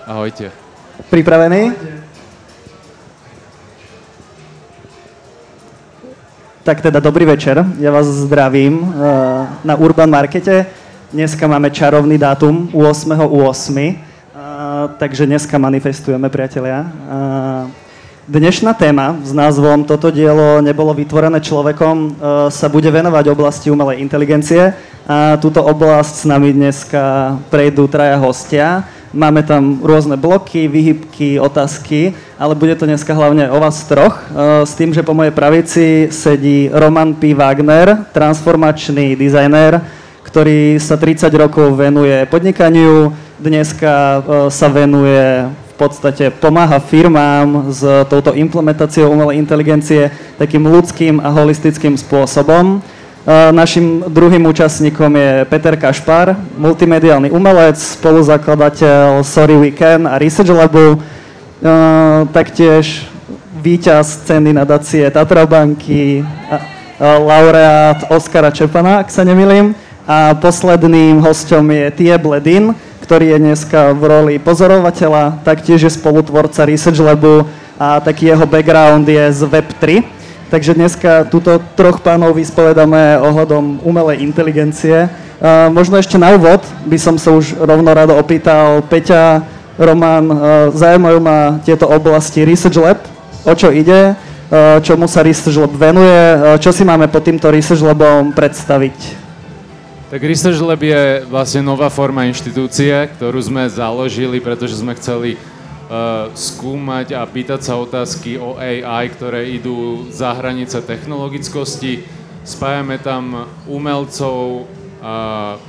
Ahojte. Pripravení? Tak teda dobrý večer, ja vás zdravím na Urban Markete. Dneska máme čarovný dátum 8.8., takže dneska manifestujeme, priatelia. Dnešná téma s názvom Toto dielo nebolo vytvorené človekom sa bude venovať oblasti umelej inteligencie a túto oblasť s nami dneska prejdú traja hostia. Máme tam rôzne bloky, výhybky, otázky, ale bude to dneska hlavne o vás troch. S tým, že po mojej pravici sedí Roman P. Wagner, transformačný dizajner, ktorý sa 30 rokov venuje podnikaniu. Dneska sa venuje, v podstate pomáha firmám s touto implementáciou umelej inteligencie takým ľudským a holistickým spôsobom. Našim druhým účastníkom je Peter Kašpar, multimediálny umelec, spoluzakladateľ Sorry We Can a Research Labu, taktiež víťaz ceny nadácie Tatra banky, laureát Oskara Čepana, ak sa nemýlim. A posledným hosťom je Tie Bledin, ktorý je dneska v roli pozorovateľa, taktiež je spolutvorca Research Labu a taký jeho background je z Web3. Takže dneska túto troch pánov vyspovedáme ohľadom umelej inteligencie. Možno ešte na úvod by som sa už rovno rado opýtal Peťa, Roman, zaujímajú ma tieto oblasti Research Lab, o čo ide, čomu sa Research Lab venuje, čo si máme pod týmto Research Labom predstaviť? Tak Research Lab je vlastne nová forma inštitúcie, ktorú sme založili, pretože sme chceli skúmať a pýtať sa otázky o AI, ktoré idú za hranice technologickosti. Spájame tam umelcov,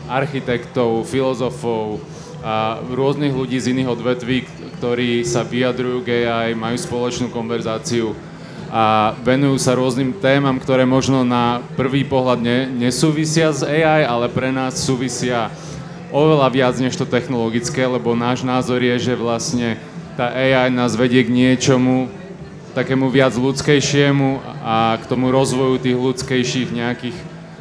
architektov, filozofov a rôznych ľudí z iných odvetví, ktorí sa vyjadrujú k AI, majú spoločnú konverzáciu a venujú sa rôznym témam, ktoré možno na prvý pohľad nesúvisia s AI, ale pre nás súvisia oveľa viac než to technologické, lebo náš názor je, že vlastne tá AI nás vedie k niečomu takému viac ľudskejšiemu a k tomu rozvoju tých ľudskejších nejakých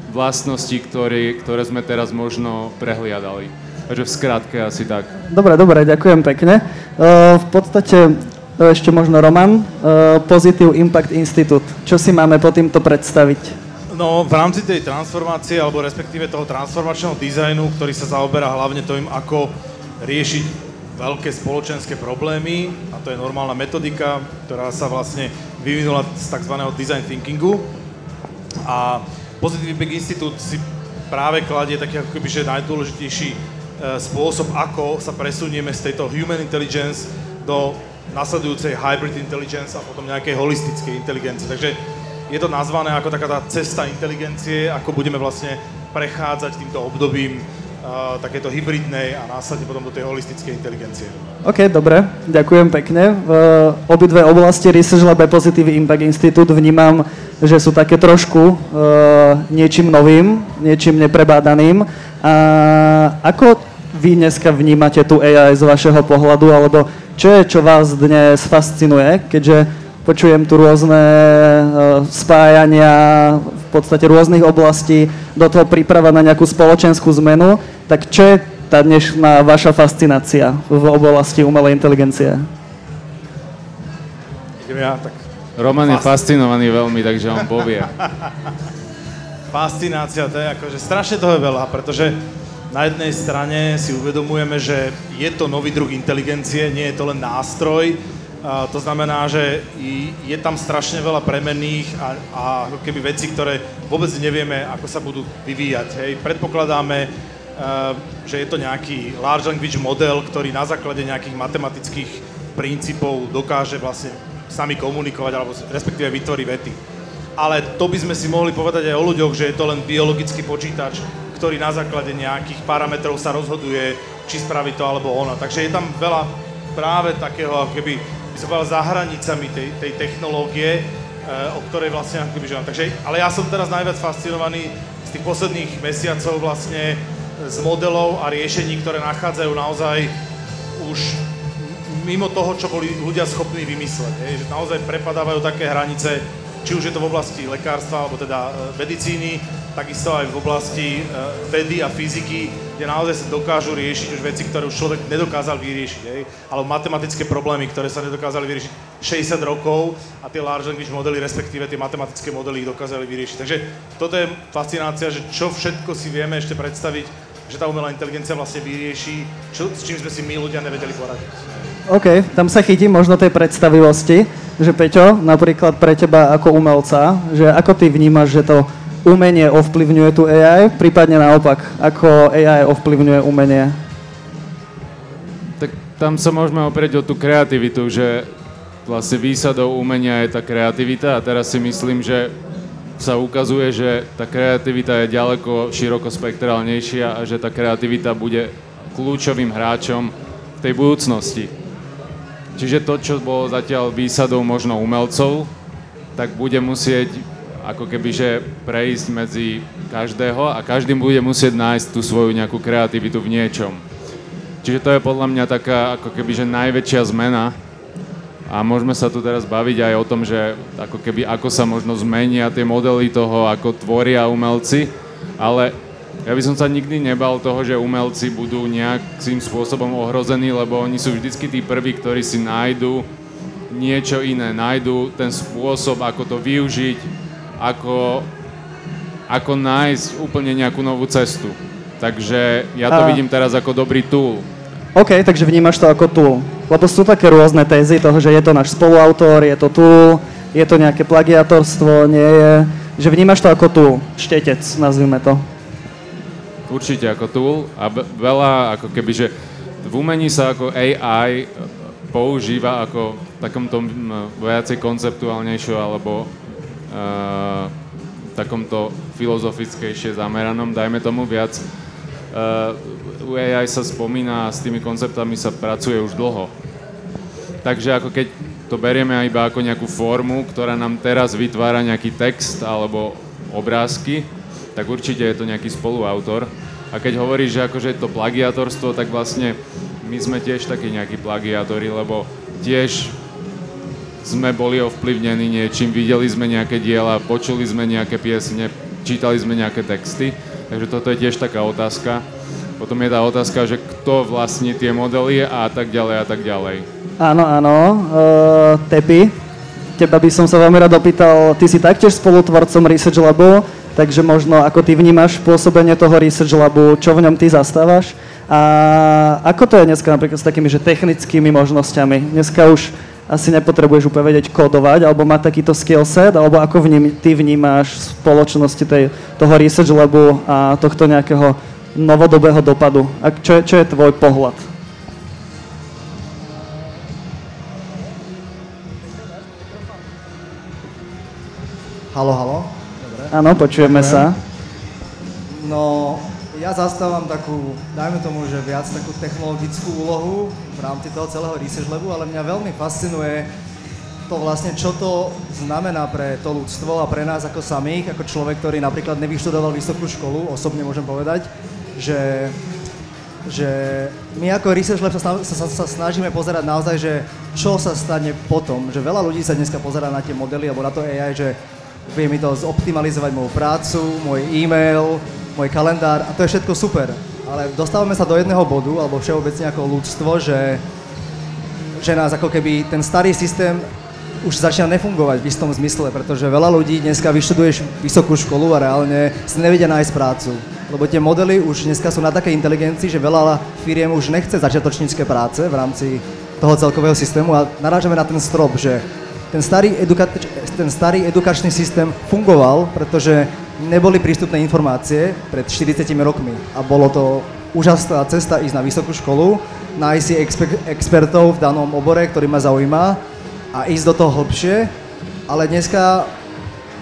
vlastností, ktoré sme teraz možno prehliadali. Takže v skratke asi tak. Dobre, ďakujem pekne. V podstate ešte možno Roman, Positive Impact Institute. Čo si máme pod týmto predstaviť? No, v rámci tej transformácie, alebo respektíve toho transformačného dizajnu, ktorý sa zaoberá hlavne tým, ako riešiť veľké spoločenské problémy, a to je normálna metodika, ktorá sa vlastne vyvinula z tzv. Design thinkingu. A Positive Impact Institute si práve kladie taký ako keby, že najdôležitejší spôsob, ako sa presunieme z tejto human intelligence do nasledujúcej hybrid intelligence a potom nejakej holistickej inteligencie. Takže je to nazvané ako taká tá cesta inteligencie, ako budeme vlastne prechádzať týmto obdobím takéto hybridnej a následne potom do tej holistickej inteligencie. OK, dobre, ďakujem pekne. V obidve oblasti Research Lab a Positive Impact Institute vnímam, že sú také trošku niečím novým, niečím neprebádaným. Ako vy dneska vnímate tú AI z vašeho pohľadu, alebo čo vás dnes fascinuje, keďže počujem tu rôzne spájania v podstate rôznych oblastí, do toho príprava na nejakú spoločenskú zmenu, tak čo je tá dnešná vaša fascinácia v oblasti umelej inteligencie? Roman je fascinovaný veľmi, takže on povie. Fascinácia, to je akože strašne toho je veľa, pretože na jednej strane si uvedomujeme, že je to nový druh inteligencie, nie je to len nástroj. To znamená, že je tam strašne veľa premenných a ako keby veci, ktoré vôbec nevieme, ako sa budú vyvíjať. Hej. Predpokladáme, že je to nejaký large language model, ktorý na základe nejakých matematických princípov dokáže vlastne sami komunikovať alebo respektíve vytvorí vety. Ale to by sme si mohli povedať aj o ľuďoch, že je to len biologický počítač, ktorý na základe nejakých parametrov sa rozhoduje, či spraví to alebo ono. Takže je tam veľa práve takého, ako keby, by som povedal, za hranicami tej technológie, o ktorej vlastne ako keby žijeme. Takže, ale ja som teraz najviac fascinovaný z tých posledných mesiacov vlastne z modelov a riešení, ktoré nachádzajú naozaj už mimo toho, čo boli ľudia schopní vymysleť. Že naozaj prepadávajú také hranice, či už je to v oblasti lekárstva, alebo teda medicíny, takisto aj v oblasti vedy a fyziky, kde naozaj sa dokážu riešiť už veci, ktoré už človek nedokázal vyriešiť, alebo matematické problémy, ktoré sa nedokázali vyriešiť 60 rokov a tie large language modely, respektíve tie matematické modely ich dokázali vyriešiť. Takže toto je fascinácia, že čo všetko si vieme ešte predstaviť, že tá umelá inteligencia vlastne vyrieši, s čím sme si my ľudia nevedeli poradiť. OK, tam sa chytím možno tej predstavivosti, že Peťo, napríklad pre teba ako umelca, že ako ty vnímaš, že to umenie ovplyvňuje tú AI, prípadne naopak, ako AI ovplyvňuje umenie? Tak tam sa môžeme oprieť o tú kreativitu, že vlastne výsadou umenia je tá kreativita a teraz si myslím, že sa ukazuje, že tá kreativita je ďaleko širokospektrálnejšia a že tá kreativita bude kľúčovým hráčom v tej budúcnosti. Čiže to, čo bolo zatiaľ výsadou možno umelcov, tak bude musieť ako keby, že prejsť medzi každého a každý bude musieť nájsť tú svoju nejakú kreativitu v niečom. Čiže to je podľa mňa taká ako keby, že najväčšia zmena a môžeme sa tu teraz baviť aj o tom, že ako keby, ako sa možno zmenia tie modely toho, ako tvoria umelci, ale ja by som sa nikdy nebal toho, že umelci budú nejakým spôsobom ohrození, lebo oni sú vždycky tí prví, ktorí si nájdu niečo iné, nájdu ten spôsob, ako to využiť, ako nájsť úplne nejakú novú cestu. Takže ja to vidím teraz ako dobrý tool. OK, takže vnímaš to ako tool. Lebo sú také rôzne tézy toho, že je to náš spoluautor, je to tool, je to nejaké plagiatorstvo, nie je. Že vnímaš to ako tool, štetec, nazvime to. Určite ako tool a veľa ako keby, že v umení sa ako AI používa ako takomto viacej konceptuálnejšie alebo takomto filozofickejšie zameranom, dajme tomu viac. U AI sa spomína a s tými konceptami sa pracuje už dlho. Takže ako keď to berieme iba ako nejakú formu, ktorá nám teraz vytvára nejaký text alebo obrázky, tak určite je to nejaký spoluautor. A keď hovoríš, že akože je to plagiatorstvo, tak vlastne my sme tiež takí nejakí plagiátori, lebo tiež sme boli ovplyvnení niečím, videli sme nejaké diela, počuli sme nejaké piesne, čítali sme nejaké texty, takže toto je tiež taká otázka. Potom je tá otázka, že kto vlastní tie modely a tak ďalej a tak ďalej. Áno, Tepi, teba by som sa veľmi rád opýtal, ty si taktiež spolutvorcom Research Labu, takže možno ako ty vnímaš pôsobenie toho Research Labu, čo v ňom ty zastávaš a ako to je dneska napríklad s takými že technickými možnosťami? Dneska už asi nepotrebuješ úplne vedieť kódovať alebo mať takýto skillset, alebo ako ty vnímaš spoločnosti toho Research Labu a tohto nejakého novodobého dopadu? A čo je tvoj pohľad? Haló. Dobre. Áno, počujeme sa. No, ja zastávam takú, dajme tomu, že viac takú technologickú úlohu v rámci toho celého Research Labu, ale mňa veľmi fascinuje to vlastne, čo to znamená pre to ľudstvo a pre nás ako samých, ako človek, ktorý napríklad nevyštudoval vysokú školu, osobne môžem povedať, že my ako Research Lab sa snažíme pozerať naozaj, že čo sa stane potom, že veľa ľudí sa dneska pozerá na tie modely alebo na to AI, že vie mi to zoptimalizovať moju prácu, môj e-mail, môj kalendár a to je všetko super. Ale dostávame sa do jedného bodu, alebo všeobecne ako ľudstvo, že nás ako keby ten starý systém už začína nefungovať v istom zmysle, pretože veľa ľudí dneska vyštuduješ vysokú školu a reálne si nevedia nájsť prácu. Lebo tie modely už dneska sú na takej inteligencii, že veľa firiem už nechce začiatočnícke práce v rámci toho celkového systému a narážame na ten strop, že ten starý edukačný systém fungoval, pretože neboli prístupné informácie pred 40 rokmi a bolo to úžasná cesta ísť na vysokú školu, nájsť si expertov v danom obore, ktorý ma zaujíma a ísť do toho hlbšie, ale dneska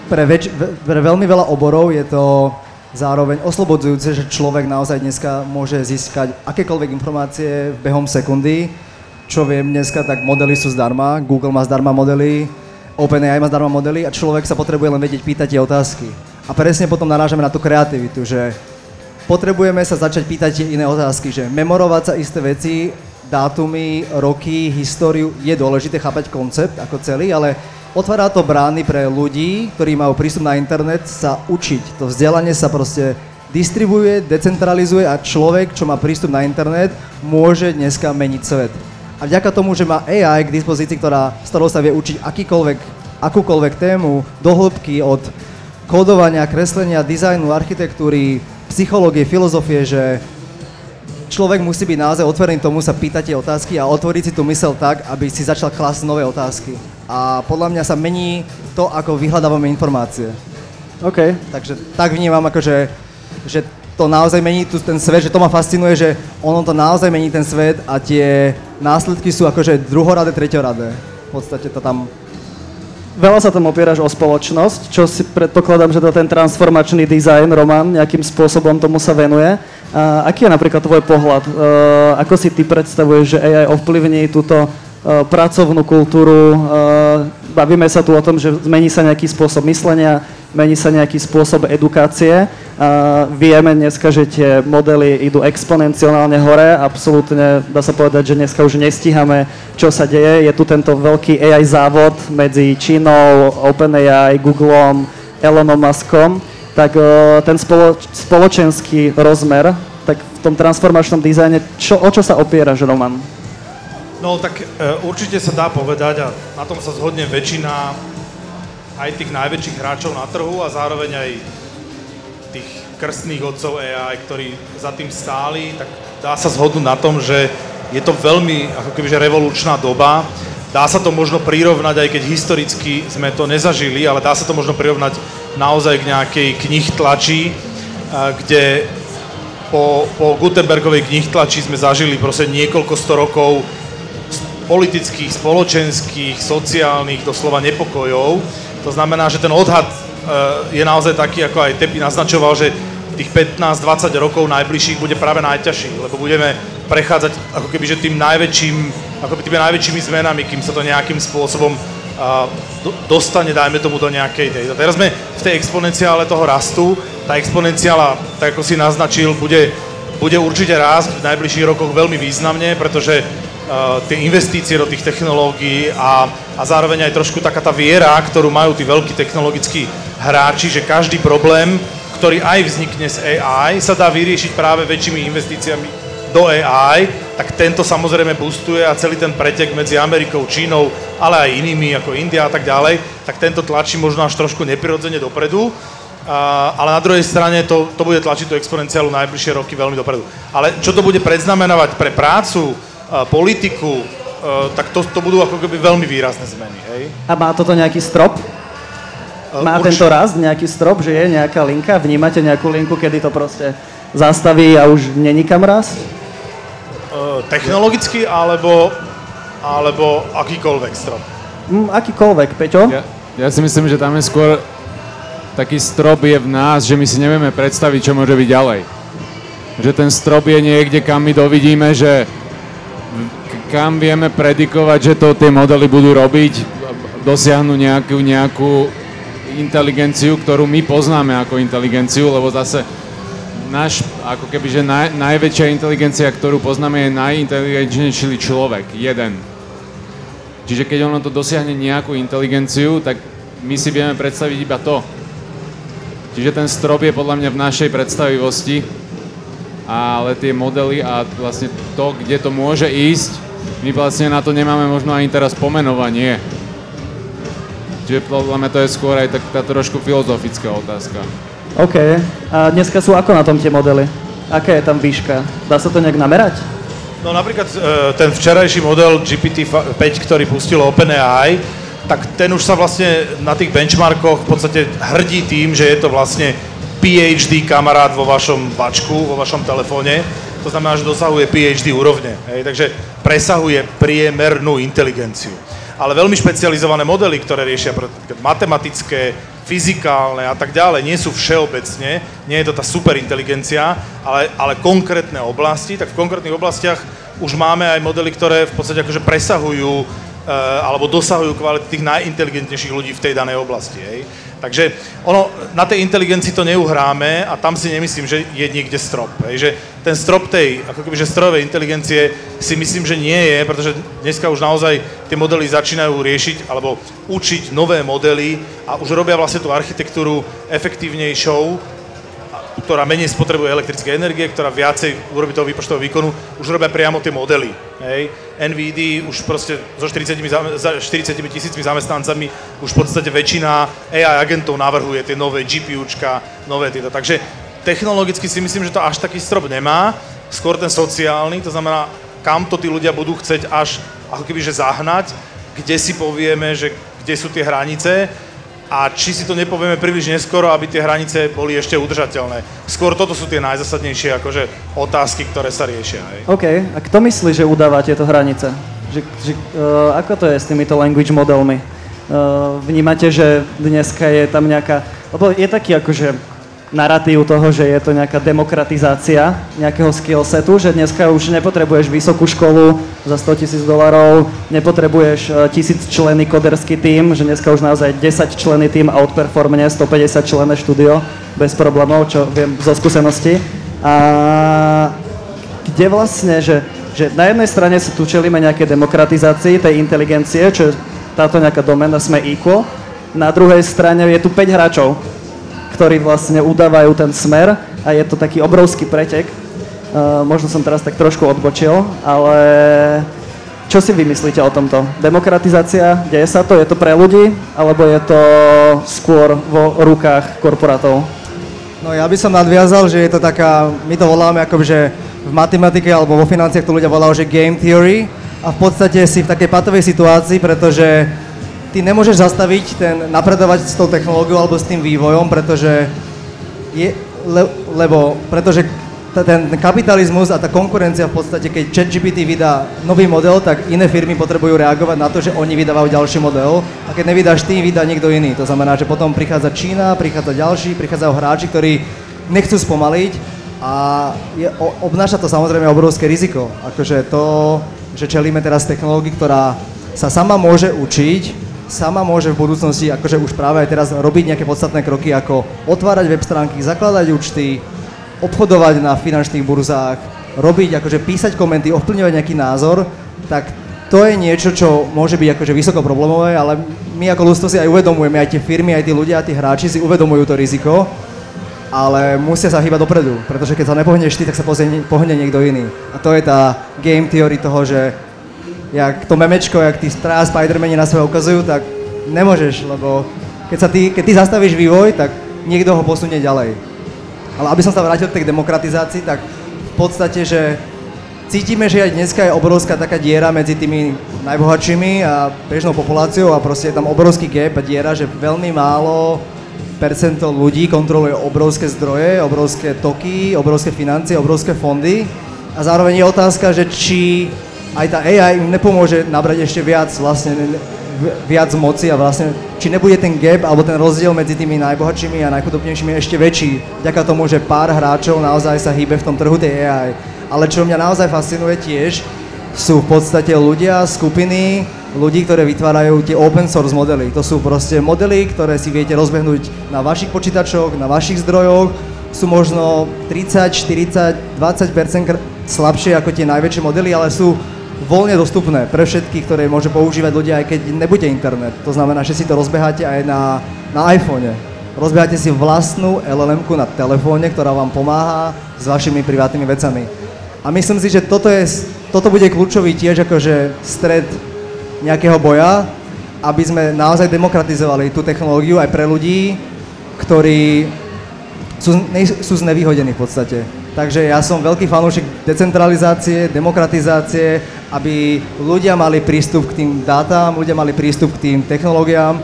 pre veľmi veľa oborov je to zároveň oslobodzujúce, že človek naozaj dneska môže získať akékoľvek informácie behom sekundy. Čo viem dneska, tak modely sú zdarma, Google má zdarma modely, OpenAI má zdarma modely a človek sa potrebuje len vedieť pýtať tie otázky. A presne potom narážame na tú kreativitu, že potrebujeme sa začať pýtať tie iné otázky, že memorovať sa isté veci, dátumy, roky, históriu, je dôležité chápať koncept ako celý, ale otvára to brány pre ľudí, ktorí majú prístup na internet, sa učiť. To vzdelanie sa proste distribuuje, decentralizuje a človek, čo má prístup na internet, môže dneska meniť svet. A vďaka tomu, že má AI k dispozícii, s ktorou sa vie učiť akúkoľvek tému, do hĺbky od kódovania, kreslenia, dizajnu, architektúry, psychológie, filozofie, že človek musí byť naozaj otvorený tomu sa pýtať tie otázky a otvoriť si tú myseľ tak, aby si začal klásť nové otázky. A podľa mňa sa mení to, ako vyhľadávame informácie. OK. Takže tak vnímam, akože, že to naozaj mení ten svet, že to ma fascinuje, že ono to naozaj mení ten svet a tie následky sú akože druhoradé, treťoradé. V podstate to tam... Veľa sa tam opieráš o spoločnosť, čo si predpokladám, že to ten transformačný dizajn, Roman, nejakým spôsobom tomu sa venuje. A aký je napríklad tvoj pohľad? Ako si ty predstavuješ, že AI ovplyvní túto pracovnú kultúru? Bavíme sa tu o tom, že zmení sa nejaký spôsob myslenia, mení sa nejaký spôsob edukácie. Vieme dneska, že tie modely idú exponenciálne hore. Absolútne dá sa povedať, že dneska už nestíhame, čo sa deje. Je tu tento veľký AI závod medzi Čínou, OpenAI, Googlom, Elonom Muskom. Tak ten spoločenský rozmer, tak v tom transformačnom dizajne, o čo sa opieraš, Roman? No tak určite sa dá povedať a na tom sa zhodne väčšina aj tých najväčších hráčov na trhu a zároveň aj tých krstných otcov AI, ktorí za tým stáli, tak dá sa zhodnúť na tom, že je to veľmi ako kebyže revolučná doba. Dá sa to možno prirovnať, aj keď historicky sme to nezažili, ale dá sa to možno prirovnať naozaj k nejakej knihtlači, kde po Gutenbergovej knihtlači sme zažili proste niekoľko sto rokov politických, spoločenských, sociálnych, doslova nepokojov. To znamená, že ten odhad je naozaj taký, ako aj Tepi naznačoval, že tých 15-20 rokov najbližších bude práve najťažší, lebo budeme prechádzať ako keby, že tými najväčšími zmenami, kým sa to nejakým spôsobom dostane, dajme tomu, do nejakej tej. Teraz sme v tej exponenciále toho rastu. Tá exponenciála, tak ako si naznačil, bude určite rásť v najbližších rokoch veľmi významne, pretože tie investície do tých technológií a zároveň aj trošku taká tá viera, ktorú majú tí veľkí technologickí hráči, že každý problém, ktorý aj vznikne z AI, sa dá vyriešiť práve väčšími investíciami do AI, tak tento samozrejme boostuje a celý ten pretek medzi Amerikou, Čínou, ale aj inými ako India a tak ďalej, tak tento tlačí možno až trošku neprirodzene dopredu, ale na druhej strane to bude tlačiť tú exponenciálu najbližšie roky veľmi dopredu. Ale čo to bude predznamenávať pre prácu, politiku, tak to budú ako keby veľmi výrazné zmeny, hej? A má toto nejaký strop? Má tento rast nejaký strop, že je nejaká linka? Vnímate nejakú linku, kedy to proste zastaví a už není kam rásť? Technologicky alebo akýkoľvek strop? Akýkoľvek, Peťo? Ja si myslím, že tam je skôr taký strop je v nás, že my si nevieme predstaviť, čo môže byť ďalej. Že ten strop je niekde, kam my dovidíme, že kam vieme predikovať, že to tie modely budú robiť, dosiahnu nejakú inteligenciu, ktorú my poznáme ako inteligenciu, lebo zase ako keby, že najväčšia inteligencia, ktorú poznáme, je najinteligentnejší človek, jeden. Čiže keď ono to dosiahne nejakú inteligenciu, tak my si vieme predstaviť iba to. Čiže ten strop je podľa mňa v našej predstavivosti, ale tie modely a vlastne to, kde to môže ísť, my vlastne na to nemáme možno ani teraz pomenovanie. Čiže podľa mňa to je skôr aj tá trošku filozofická otázka. OK. A dneska sú ako na tom tie modely? Aká je tam výška? Dá sa to nejak namerať? No napríklad ten včerajší model GPT-5, ktorý pustilo OpenAI, tak ten už sa vlastne na tých benchmarkoch v podstate hrdí tým, že je to vlastne PhD kamarát vo vašom vačku, vo vašom telefóne. To znamená, že dosahuje PhD úrovne. Hej? Takže presahuje priemernú inteligenciu. Ale veľmi špecializované modely, ktoré riešia matematické, fyzikálne a tak ďalej, nie sú všeobecne, nie je to tá superinteligencia, ale konkrétne oblasti, tak v konkrétnych oblastiach už máme aj modely, ktoré v podstate akože presahujú alebo dosahujú kvality tých najinteligentnejších ľudí v tej danej oblasti. Hej. Takže na tej inteligencii to neuhráme a tam si nemyslím, že je niekde strop. Hej. Že ten strop tej ako kebyže strojovej inteligencie si myslím, že nie je, pretože dneska už naozaj tie modely začínajú riešiť alebo učiť nové modely a už robia vlastne tú architektúru efektívnejšou, ktorá menej spotrebuje elektrické energie, ktorá viacej urobí toho výpočtového výkonu, už robia priamo tie modely. Hej. NVIDIA už proste so 40 tisícmi zamestnancami už v podstate väčšina AI agentov navrhuje tie nové GPUčka, nové tieto. Takže technologicky si myslím, že to až taký strop nemá, skôr ten sociálny, to znamená, kam to tí ľudia budú chceť až ako kebyže zahnať, kde si povieme, že kde sú tie hranice, a či si to nepovieme príliš neskoro, aby tie hranice boli ešte udržateľné. Skôr toto sú tie najzásadnejšie akože otázky, ktoré sa riešia. Hej. OK, a kto myslí, že udáva tieto hranice? Ako to je s týmito language modelmi? Vnímate, že dneska je tam nejaká... Lebo je taký akože narratív toho, že je to nejaká demokratizácia nejakého skillsetu, že dneska už nepotrebuješ vysokú školu za $100,000, nepotrebuješ 1000 členný koderský tím, že dneska už naozaj 10 členný tím outperformne 150 členné štúdio bez problémov, čo viem zo skúsenosti. A kde vlastne, že na jednej strane sa tu čelíme nejaké demokratizácii tej inteligencie, čo je táto nejaká doména, sme equal, na druhej strane je tu 5 hráčov, ktorí vlastne udávajú ten smer a je to taký obrovský pretek. Možno som teraz tak trošku odbočil, ale čo si vymyslíte o tomto? Demokratizácia, deje sa to? Je to pre ľudí? Alebo je to skôr vo rukách korporátov? No ja by som nadviazal, že je to taká, my to voláme ako, že v matematike alebo vo financiách to ľudia volajú, že game theory a v podstate si v takej patovej situácii, pretože ty nemôžeš zastaviť napredovať s tou technológiou alebo s tým vývojom, pretože ten kapitalizmus a tá konkurencia v podstate, keď ChatGPT vydá nový model, tak iné firmy potrebujú reagovať na to, že oni vydávajú ďalší model a keď nevydáš ty, vydá niekto iný. To znamená, že potom prichádza Čína, prichádza ďalší, prichádzajú hráči, ktorí nechcú spomaliť a obnáša to samozrejme obrovské riziko. Akože to, že čelíme teraz technológii, ktorá sa sama môže učiť, sama môže v budúcnosti, akože už práve aj teraz robiť nejaké podstatné kroky, ako otvárať web stránky, zakladať účty, obchodovať na finančných burzách, robiť, akože písať komenty, ovplyvňovať nejaký názor, tak to je niečo, čo môže byť akože vysoko problémové, ale my ako ľudstvo si aj uvedomujeme, aj tie firmy, aj tí ľudia, tí hráči si uvedomujú to riziko, ale musia sa hýbať dopredu, pretože keď sa nepohneš ty, tak sa pohne niekto iný. A to je tá game theory toho, že jak to memečko, jak tí Spider-mani na sebe ukazujú, tak nemôžeš, lebo keď ty zastavíš vývoj, tak niekto ho posunie ďalej. Ale aby som sa vrátil k tej demokratizácii, tak v podstate, že cítime, že aj dneska je obrovská taká diera medzi tými najbohatšími a bežnou populáciou a proste je tam obrovský gap a diera, že veľmi málo percento ľudí kontroluje obrovské zdroje, obrovské toky, obrovské financie, obrovské fondy a zároveň je otázka, že či aj tá AI im nepomôže nabrať ešte viac moci a vlastne, či nebude ten gap alebo ten rozdiel medzi tými najbohatšími a najchudobnejšími ešte väčší, vďaka tomu, že pár hráčov naozaj sa hýbe v tom trhu tej AI. Ale čo mňa naozaj fascinuje tiež, sú v podstate ľudia, skupiny ľudí, ktoré vytvárajú tie open source modely. To sú proste modely, ktoré si viete rozbehnúť na vašich počítačoch, na vašich zdrojoch, sú možno 30, 40, 20% slabšie ako tie najväčšie modely, ale sú voľne dostupné pre všetkých, ktoré môže používať ľudia, aj keď nebude internet. To znamená, že si to rozbeháte aj na iPhone. Rozbeháte si vlastnú LLM-ku na telefóne, ktorá vám pomáha s vašimi privátnymi vecami. A myslím si, že toto bude kľúčový tiež akože stred nejakého boja, aby sme naozaj demokratizovali tú technológiu aj pre ľudí, ktorí sú znevýhodení v podstate. Takže ja som veľký fanúšik decentralizácie, demokratizácie, aby ľudia mali prístup k tým dátam, ľudia mali prístup k tým technológiám,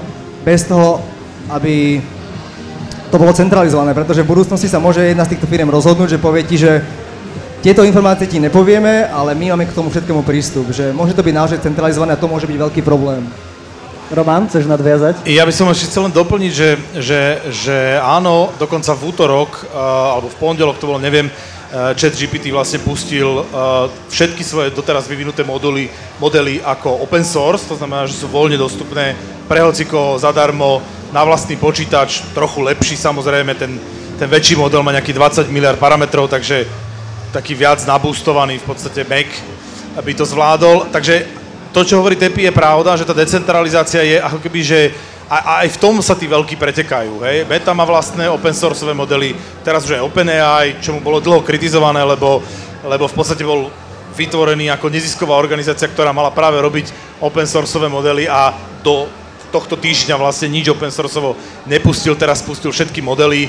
bez toho, aby to bolo centralizované, pretože v budúcnosti sa môže jedna z týchto firiem rozhodnúť, že povie ti, že tieto informácie ti nepovieme, ale my máme k tomu všetkému prístup, že môže to byť naozaj centralizované a to môže byť veľký problém. Roman, chceš nadviazať? Ja by som ešte chcel len doplniť, že áno, dokonca v útorok, alebo v pondelok to bolo, neviem, ChatGPT vlastne pustil všetky svoje doteraz vyvinuté modely ako open source, to znamená, že sú voľne dostupné pre hocikoho zadarmo na vlastný počítač, trochu lepší samozrejme, ten väčší model má nejakých 20 miliard parametrov, takže taký viac naboostovaný v podstate Mac by to zvládol. Takže to, čo hovorí Tepi, je pravda, že tá decentralizácia je ako keby, že aj v tom sa tí veľkí pretekajú, hej. Meta má vlastné open sourceové modely, teraz už aj OpenAI, čo mu bolo dlho kritizované, lebo v podstate bol vytvorený ako nezisková organizácia, ktorá mala práve robiť open sourceové modely a do tohto týždňa vlastne nič open sourceovo nepustil, teraz spustil všetky modely,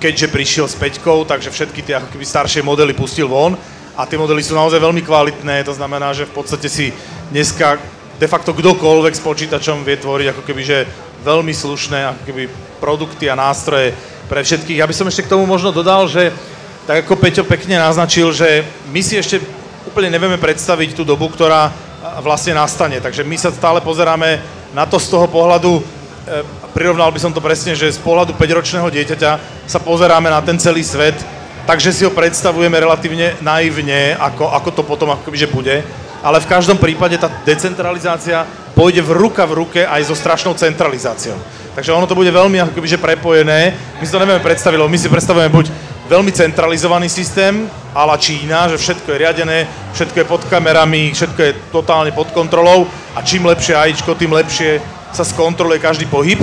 keďže prišiel s 5, takže všetky tie ako keby staršie modely pustil von a tie modely sú naozaj veľmi kvalitné, to znamená, že v podstate si dneska de facto kdokoľvek s počítačom vie tvoriť ako keby, že veľmi slušné ako keby produkty a nástroje pre všetkých. Ja by som ešte k tomu možno dodal, že tak ako Peťo pekne naznačil, že my si ešte úplne nevieme predstaviť tú dobu, ktorá vlastne nastane. Takže my sa stále pozeráme na to z toho pohľadu, prirovnal by som to presne, že z pohľadu 5-ročného dieťaťa sa pozeráme na ten celý svet, takže si ho predstavujeme relatívne naivne, ako to potom akoby, že bude. Ale v každom prípade tá decentralizácia pôjde v ruke aj so strašnou centralizáciou. Takže ono to bude veľmi ako keby, že prepojené. My si to nevieme predstaviť, lebo my si predstavujeme buď veľmi centralizovaný systém, a la Čína, že všetko je riadené, všetko je pod kamerami, všetko je totálne pod kontrolou a čím lepšie AIčko, tým lepšie sa skontroluje každý pohyb.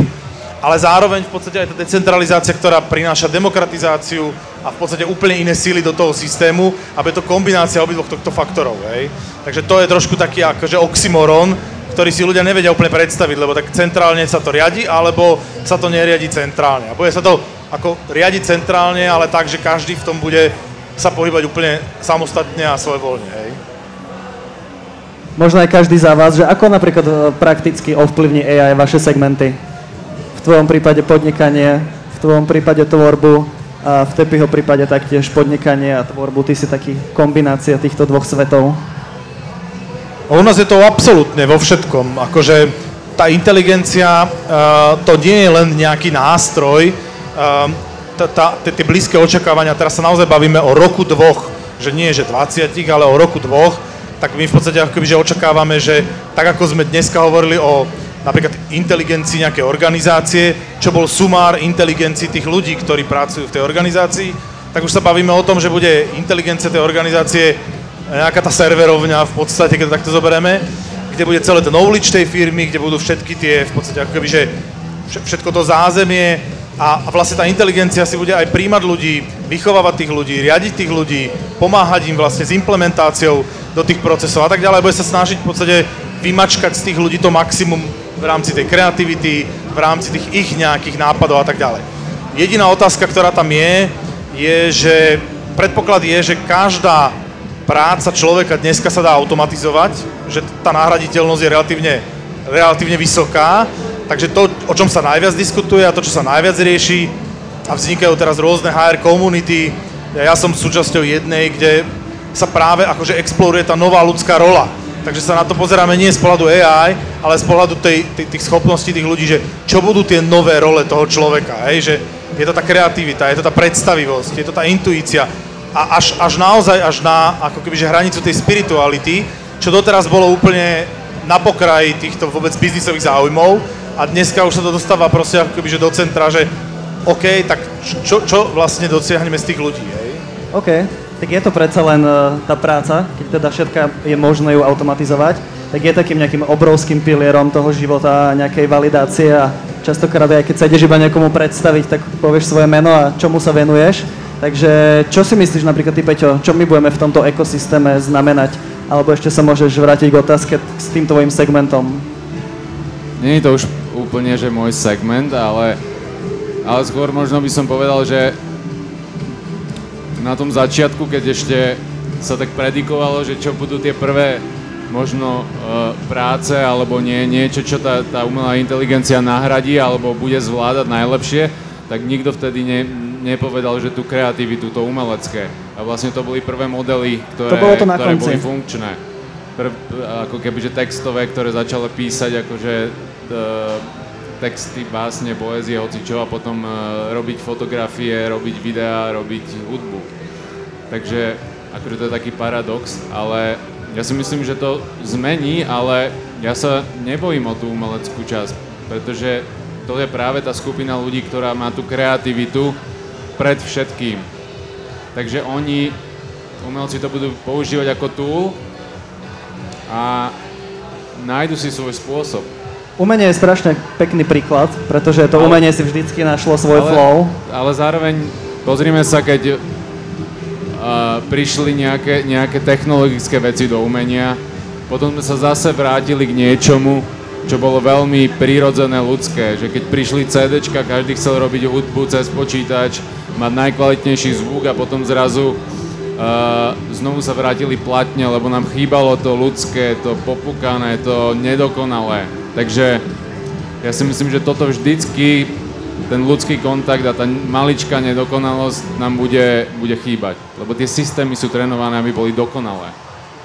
Ale zároveň v podstate aj tá decentralizácia, ktorá prináša demokratizáciu a v podstate úplne iné síly do toho systému, aby je to kombinácia obidvoch tohto faktorov, hej. Takže to je trošku taký akože oxymoron, ktorý si ľudia nevedia úplne predstaviť, lebo tak centrálne sa to riadi, alebo sa to neriadi centrálne. A bude sa to ako riadiť centrálne, ale tak, že každý v tom bude sa pohybať úplne samostatne a svojvoľne, hej. Možno aj každý za vás, že ako napríklad prakticky ovplyvní AI vaše segmenty? V tvojom prípade podnikanie, v tvojom prípade tvorbu a v Tepiho prípade taktiež podnikanie a tvorbu. Ty si taký kombinácia týchto dvoch svetov. U nás je to absolútne vo všetkom. Akože tá inteligencia, to nie je len nejaký nástroj, tie blízke očakávania, teraz sa naozaj bavíme o roku, dvoch, že nie že 20, ale o roku, dvoch, tak my v podstate akoby, že očakávame, že tak ako sme dneska hovorili o napríklad inteligencii nejakej organizácie, čo bol sumár inteligencii tých ľudí, ktorí pracujú v tej organizácii, tak už sa bavíme o tom, že bude inteligencia tej organizácie nejaká tá serverovňa v podstate, keď to takto zoberieme, kde bude celé to knowledge tej firmy, kde budú všetky tie v podstate akoby, že všetko to zázemie a vlastne tá inteligencia si bude aj príjmať ľudí, vychovávať tých ľudí, riadiť tých ľudí, pomáhať im vlastne s implementáciou do tých procesov a tak ďalej, bude sa snažiť v podstate vymačkať z tých ľudí to maximum v rámci tej kreativity, v rámci tých ich nejakých nápadov a tak ďalej. Jediná otázka, ktorá tam je, že predpoklad je, že každá práca človeka dneska sa dá automatizovať, že tá nahraditeľnosť je relatívne vysoká, takže to, o čom sa najviac diskutuje a to, čo sa najviac rieši a vznikajú teraz rôzne HR komunity, ja som súčasťou jednej, kde sa práve akože exploruje tá nová ľudská rola. Takže sa na to pozeráme nie z pohľadu AI, ale z pohľadu tých schopností tých ľudí, že čo budú tie nové role toho človeka, hej? Že je to tá kreativita, je to tá predstavivosť, je to tá intuícia a až naozaj na ako keby, že hranicu tej spirituality, čo doteraz bolo úplne na pokraji týchto vôbec biznisových záujmov a dneska už sa to dostáva proste ako keby, že do centra, že OK, tak čo vlastne dosiahneme z tých ľudí, hej? OK. Tak je to predsa len tá práca, keď teda všetka je možné ju automatizovať, tak je takým nejakým obrovským pilierom toho života, nejakej validácie a častokrát aj keď sa ideš iba niekomu predstaviť, tak povieš svoje meno a čomu sa venuješ. Takže čo si myslíš napríklad ty, Peťo, čo my budeme v tomto ekosystéme znamenať? Alebo ešte sa môžeš vrátiť k otázke s tým tvojim segmentom? Nie je to už úplne, že môj segment, ale skôr možno by som povedal, že na tom začiatku, keď ešte sa tak predikovalo, že čo budú tie prvé možno práce alebo niečo, čo tá umelá inteligencia nahradí alebo bude zvládať najlepšie, tak nikto vtedy nepovedal, že tú kreativitu, to umelecké. A vlastne to boli prvé modely, ktoré boli funkčné. Ako kebyže textové, ktoré začali písať akože texty, básne, poézie, hocičo a potom robiť fotografie, robiť videá, robiť hudbu. Takže akože to je taký paradox, ale ja si myslím, že to zmení, ale ja sa nebojím o tú umeleckú časť, pretože to je práve tá skupina ľudí, ktorá má tú kreativitu pred všetkým. Takže umelci to budú používať ako tool a nájdu si svoj spôsob. Umenie je strašne pekný príklad, pretože to umenie si vždycky našlo svoj flow. Ale zároveň pozrime sa, keď prišli nejaké technologické veci do umenia, potom sme sa zase vrátili k niečomu, čo bolo veľmi prirodzené ľudské, že keď prišli CDčka, každý chcel robiť hudbu cez počítač, mať najkvalitnejší zvuk a potom zrazu znovu sa vrátili platne, lebo nám chýbalo to ľudské, to popúkané, to nedokonalé. Takže ja si myslím, že toto vždycky, ten ľudský kontakt a tá maličká nedokonalosť nám bude chýbať. Lebo tie systémy sú trénované, aby boli dokonalé.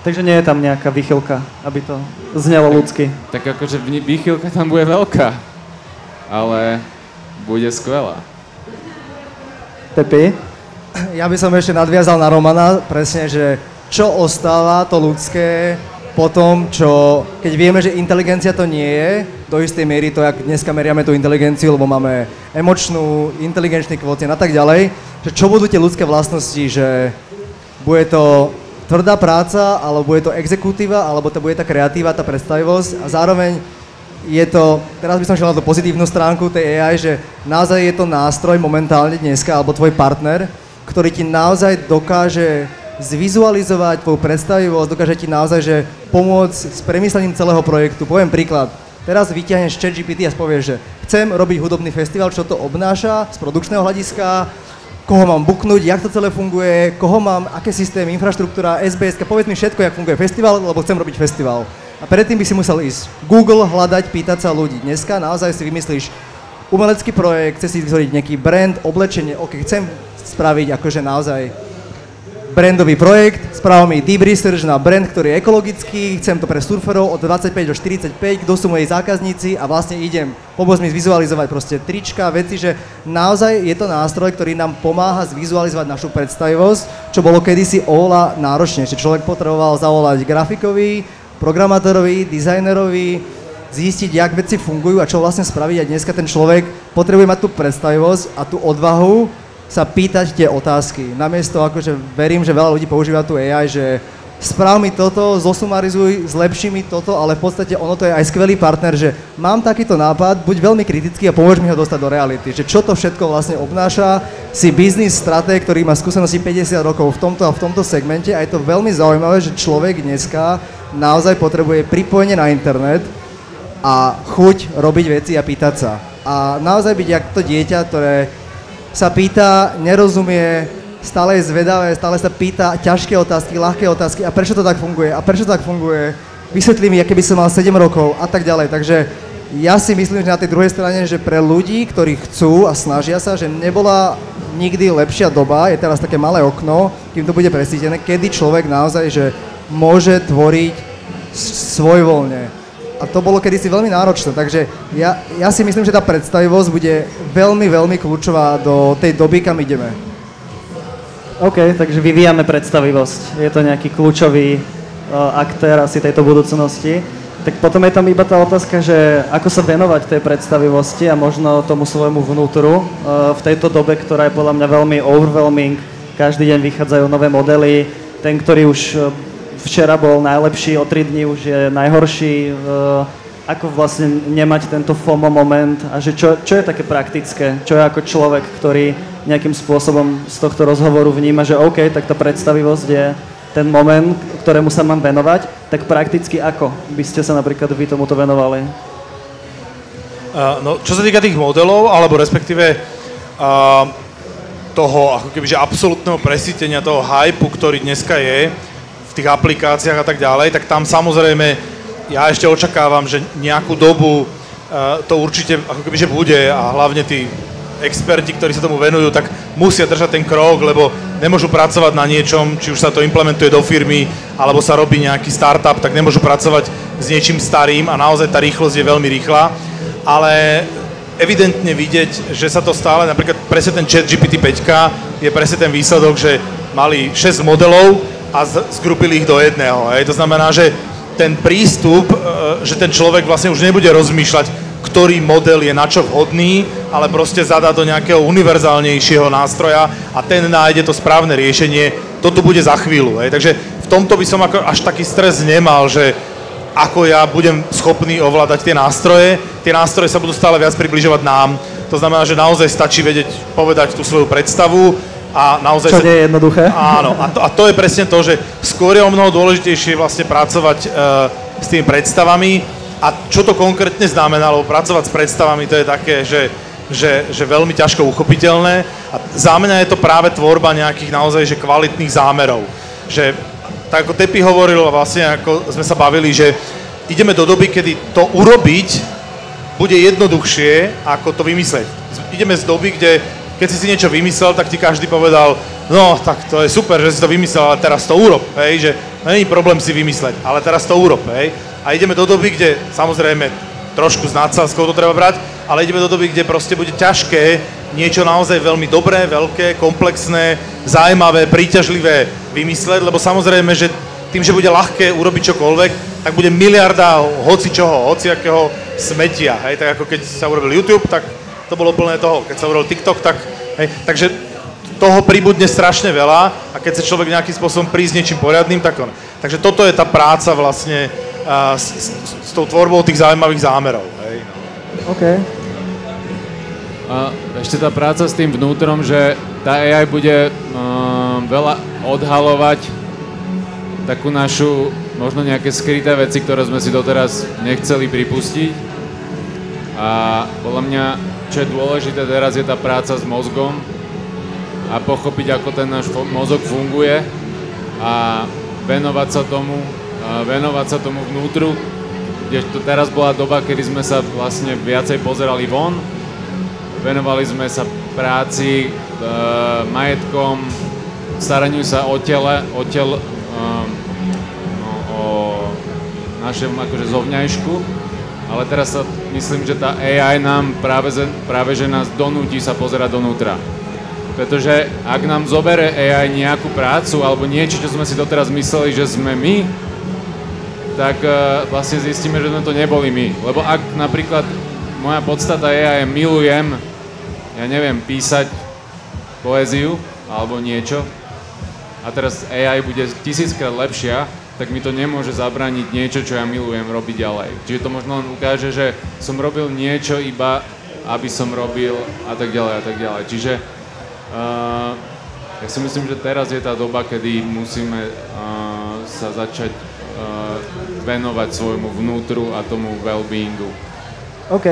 Takže nie je tam nejaká výchylka, aby to znelo ľudsky. Tak akože výchylka tam bude veľká, ale bude skvelá. Pepi? Ja by som ešte nadviazal na Romana, presne, že čo ostáva to ľudské po tom, čo, keď vieme, že inteligencia to nie je, do istej miery to, jak dneska meriame tú inteligenciu, lebo máme emočnú, inteligenčný kvotient a tak ďalej, že čo budú tie ľudské vlastnosti, že bude to tvrdá práca, alebo bude to exekutíva, alebo to bude tá kreatíva, tá predstavivosť a zároveň je to, teraz by som šiel na tú pozitívnu stránku tej AI, že naozaj je to nástroj momentálne dneska, alebo tvoj partner, ktorý ti naozaj dokáže zvizualizovať tvoju predstavivosť, dokáže ti naozaj že pomôcť s premyslením celého projektu. Poviem príklad. Teraz vyťahneš ChatGPT a povieš, že chcem robiť hudobný festival, čo to obnáša z produkčného hľadiska, koho mám booknúť, jak to celé funguje, koho mám, aké systémy, infraštruktúra, SBS, povedz mi všetko, jak funguje festival, lebo chcem robiť festival. A predtým by si musel ísť Google, hľadať, pýtať sa ľudí. Dneska naozaj si vymyslíš umelecký projekt, chce si vytvoriť nejaký brand, oblečenie, ok, chcem spraviť akože naozaj brandový projekt, spravil mi deep research na brand, ktorý je ekologický, chcem to pre surferov od 25 do 45, kto sú moji zákazníci a vlastne idem pomôcť mi zvizualizovať proste trička, veci, že naozaj je to nástroj, ktorý nám pomáha zvizualizovať našu predstavivosť, čo bolo kedysi oveľa náročnejšie. Človek potreboval zavolať grafikovi, programátorovi, dizajnerovi, zistiť, jak veci fungujú a čo vlastne spraviť a dneska ten človek potrebuje mať tú predstavivosť a tú odvahu sa pýtať tie otázky. Namiesto, akože verím, že veľa ľudí používa tu AI, že správ mi toto, zosumarizuj, zlepši mi toto, ale v podstate ono to je aj skvelý partner, že mám takýto nápad, buď veľmi kritický a pomôž mi ho dostať do reality, že čo to všetko vlastne obnáša, si biznis stratég, ktorý má skúsenosti 50 rokov v tomto a v tomto segmente a je to veľmi zaujímavé, že človek dneska naozaj potrebuje pripojenie na internet a chuť robiť veci a pýtať sa. A naozaj byť jak to dieťa, ktoré sa pýta, nerozumie, stále je zvedavé, stále sa pýta ťažké otázky, ľahké otázky a prečo to tak funguje a prečo to tak funguje, vysvetlí mi, aké by som mal 7 rokov a tak ďalej. Takže ja si myslím, že na tej druhej strane, že pre ľudí, ktorí chcú a snažia sa, že nebola nikdy lepšia doba, je teraz také malé okno, kým to bude presítené, kedy človek naozaj, že môže tvoriť svojvoľne. A to bolo kedysi veľmi náročné, takže ja si myslím, že tá predstavivosť bude veľmi, veľmi kľúčová do tej doby, kam ideme. OK, takže vyvíjame predstavivosť. Je to nejaký kľúčový aktér asi tejto budúcnosti. Tak potom je tam iba tá otázka, že ako sa venovať tej predstavivosti a možno tomu svojmu vnútru v tejto dobe, ktorá je podľa mňa veľmi overwhelming. Každý deň vychádzajú nové modely. Ten, ktorý už včera bol najlepší, o 3 dní už je najhorší. Ako vlastne nemať tento FOMO moment a že čo je také praktické? Čo je ako človek, ktorý nejakým spôsobom z tohto rozhovoru vníma, že OK, tak tá predstavivosť je ten moment, ktorému sa mám venovať, tak prakticky ako by ste sa napríklad vy tomuto venovali? No, čo sa týka tých modelov, alebo respektíve toho ako kebyže absolútneho presítenia toho hypu, ktorý dneska je v tých aplikáciách a tak ďalej, tak tam samozrejme ja ešte očakávam, že nejakú dobu to určite ako kebyže bude a hlavne tí experti, ktorí sa tomu venujú, tak musia držať ten krok, lebo nemôžu pracovať na niečom, či už sa to implementuje do firmy, alebo sa robí nejaký startup, tak nemôžu pracovať s niečím starým a naozaj tá rýchlosť je veľmi rýchla. Ale evidentne vidieť, že sa to stále, napríklad presne ten ChatGPT 5 je presne ten výsledok, že mali 6 modelov a zgrupili ich do jedného. Hej. To znamená, že ten prístup, že ten človek vlastne už nebude rozmýšľať, ktorý model je na čo vhodný, ale proste zadá do nejakého univerzálnejšieho nástroja a ten nájde to správne riešenie, to tu bude za chvíľu. Hej. Takže v tomto by som až taký stres nemal, že ako ja budem schopný ovládať tie nástroje sa budú stále viac približovať nám. To znamená, že naozaj stačí vedieť povedať tú svoju predstavu a naozaj... Čo nie je jednoduché. Áno, a to je presne to, že skôr je o mnoho dôležitejšie vlastne pracovať s tými predstavami a čo to konkrétne znamená, lebo pracovať s predstavami to je také, že veľmi ťažko uchopiteľné a za mňa je to práve tvorba nejakých naozaj že kvalitných zámerov. Že tak ako Tepi hovoril, vlastne ako sme sa bavili, že ideme do doby, kedy to urobiť bude jednoduchšie, ako to vymysleť. Ideme z doby, kde keď si niečo vymyslel, tak ti každý povedal, no tak to je super, že si to vymyslel, ale teraz to urob, hej, že není problém si vymysleť, ale teraz to urob, hej. A ideme do doby, kde samozrejme trošku s nadsázkou to treba brať, ale ideme do doby, kde proste bude ťažké niečo naozaj veľmi dobré, veľké, komplexné, zaujímavé, príťažlivé vymysleť, lebo samozrejme, že tým, že bude ľahké urobiť čokoľvek, tak bude miliarda hocičoho, hociakého smetia, hej, tak ako keď sa urobil YouTube, tak to bolo plné toho, keď sa urobil TikTok, tak, hej, takže toho pribudne strašne veľa a keď sa človek nejakým spôsobom prísť niečím poriadnym, tak on. Takže toto je tá práca vlastne s tou tvorbou tých zaujímavých zámerov, hej. OK. A ešte tá práca s tým vnútrom, že tá AI bude veľa odhalovať takú našu, možno nejaké skryté veci, ktoré sme si doteraz nechceli pripustiť. A podľa mňa, čo je dôležité teraz, je tá práca s mozgom a pochopiť, ako ten náš mozog funguje a venovať sa tomu vnútru, kde to teraz bola doba, kedy sme sa vlastne viacej pozerali von. Venovali sme sa práci, majetkom, staraniu sa o našem akože zovňajšku, ale teraz sa myslím, že tá AI nám práve že nás donúti sa pozerať donútra. Pretože ak nám zobere AI nejakú prácu alebo niečo, čo sme si doteraz mysleli, že sme my, tak vlastne zistíme, že to neboli my. Lebo ak napríklad moja podstata je, milujem, ja neviem, písať poéziu alebo niečo a teraz AI bude 1000-krát lepšia, tak mi to nemôže zabrániť niečo, čo ja milujem robiť ďalej. Čiže to možno len ukáže, že som robil niečo iba, aby som robil a tak ďalej a tak ďalej. Čiže ja si myslím, že teraz je tá doba, kedy musíme sa začať venovať svojmu vnútru a tomu well-beingu. OK.